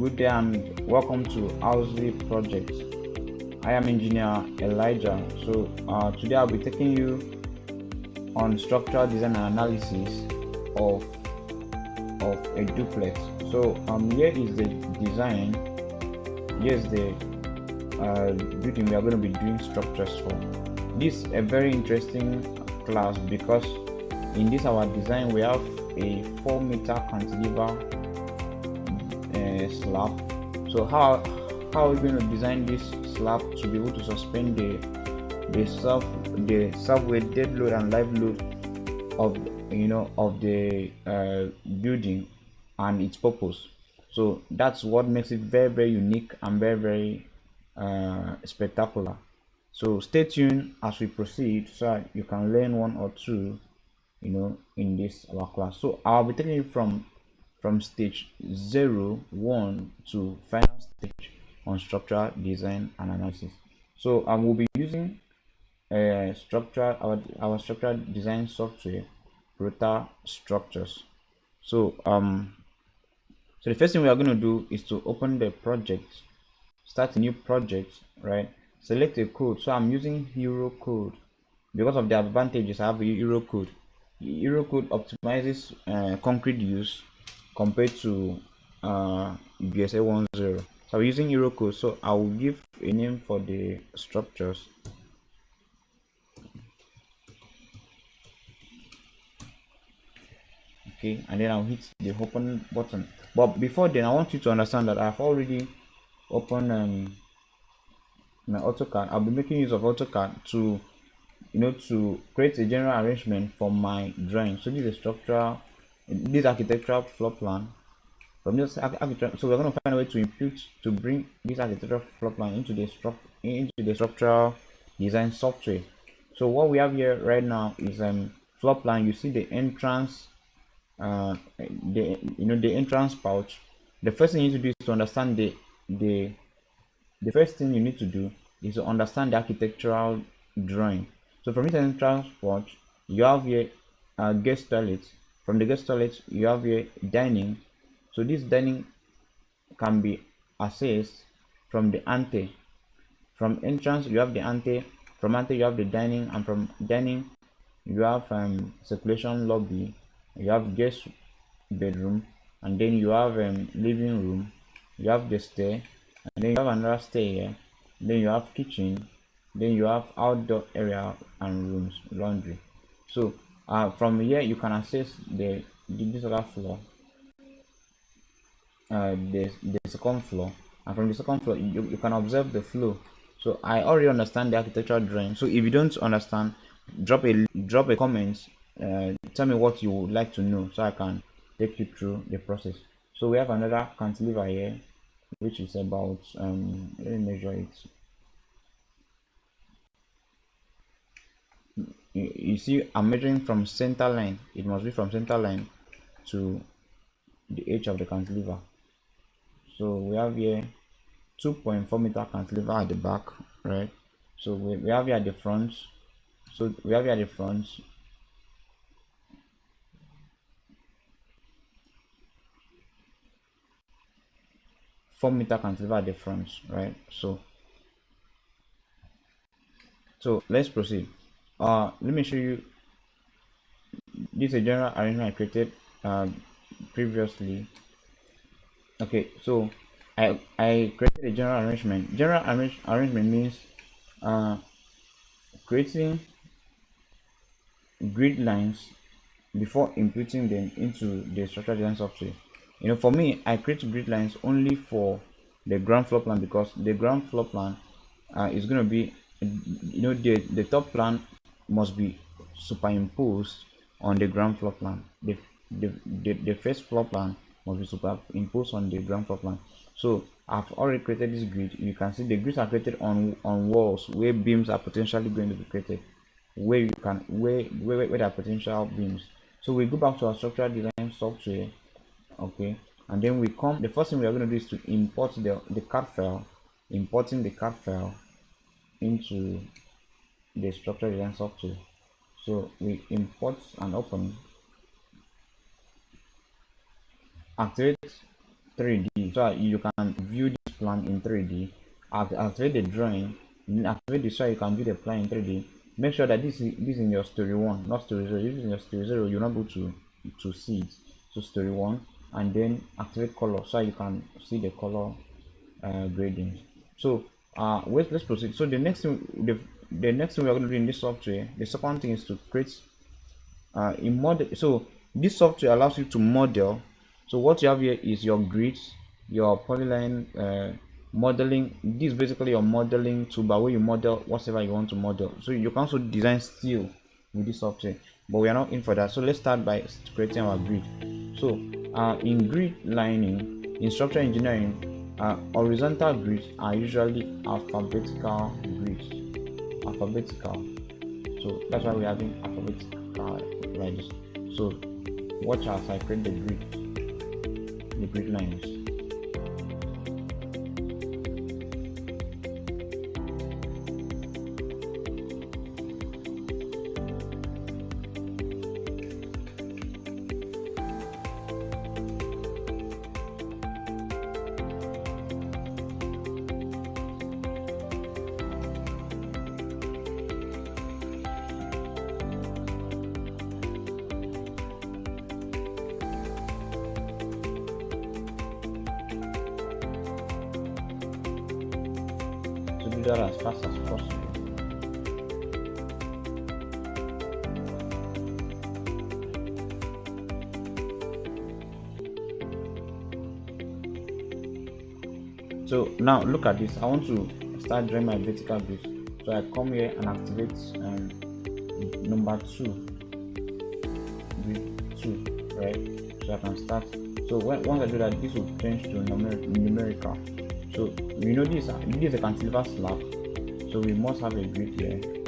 Good day and welcome to Housely Project. I am Engineer Elijah. Today I'll be taking you on structural design and analysis of a duplex. Here is the design. Here's the building we are going to be doing structures for. This is a very interesting class because in this our design we have a 4-meter cantilever slab. So how are we going to design this slab to be able to suspend the self-weight, dead load and live load of the building and its purpose. So that's what makes it very, very unique and very, very spectacular. So stay tuned as we proceed so that you can learn one or two in this our class. So I'll be taking you from stage 0, 1 to final stage on structural design and analysis. So we'll be using our structural design software, Prota Structures. So the first thing we are going to do is to open the project, start a new project, right? Select a code. So I'm using Eurocode because of the advantages. I have a Eurocode. Eurocode optimizes concrete use compared to BSA 10. So I'm using Eurocode. So I will give a name for the structures. Okay, and then I'll hit the open button. But before then, I want you to understand that I've already opened my AutoCAD. I'll be making use of AutoCAD to create a general arrangement for my drawing. So this is this architectural floor plan. From this architecture, so we're going to find a way to bring this architectural floor plan into the structural design software. So what we have here right now is floor plan. You see the entrance, the entrance pouch. The first thing you need to do is to understand the first thing you need to do is to understand the architectural drawing. So from this entrance pouch, you have here guest toilet. From the guest toilet, you have here dining. So this dining can be accessed from the ante. From entrance, you have the ante. From ante, you have the dining, and from dining, you have circulation lobby. You have guest bedroom, and then you have living room. You have the stair, and then you have another stair here. Then you have kitchen. Then you have outdoor area and rooms, laundry. So from here, you can access this other floor. The second floor, and from the second floor you can observe the flow. So I already understand the architectural drawing. So if you don't understand, drop a comment, tell me what you would like to know so I can take you through the process. So we have another cantilever here, which is about let me measure it. You see I'm measuring from center line. It must be from center line to the edge of the cantilever. So we have here 2.4-meter cantilever at the back, right? So we have here at the front. So we have here at the front 4-meter cantilever at the front, right? So let's proceed. Let me show you. This is a general arrangement I created previously. Okay, so I created a general arrangement. General arrangement means creating grid lines before inputting them into the structural design software. For me, I create grid lines only for the ground floor plan because the ground floor plan is going to be, the top plan must be superimposed on the ground floor plan. The first floor plan must be superimposed on the ground floor plan. So I've already created this grid. You can see the grids are created on walls where beams are potentially going to be created, where there are potential beams. So we go back to our structural design software, okay, and then the first thing we are going to do is to import the CAD file, importing the CAD file into the structural design software. So we import and open, activate 3D, so that you can view this plan in 3D. Activate the drawing, then activate the so you can view the plan in 3D. Make sure that this is in your story 1, not story 0. If it's in your story 0, you're not able to see it. So story 1, and then activate color so you can see the color grading. So let's proceed. So the next thing the next thing we're going to do in this software, the second thing is to create a model. So this software allows you to model. So what you have here is your grids, your polyline modeling. This is basically your modeling toolbar where you model whatever you want to model. So you can also design steel with this software, but we are not in for that. So let's start by creating our grid. So in grid lining, in structural engineering, horizontal grids are usually alphabetical grids. So that's why we're having alphabetical like this. So watch as I create the grid lines. Do that as fast as possible. So now look at this. I want to start drawing my vertical grids. So I come here and activate number 2, grid 2, right? So I can start. So once I do that, this will change to numerical. So we know this is a cantilever slab, so we must have a grid here.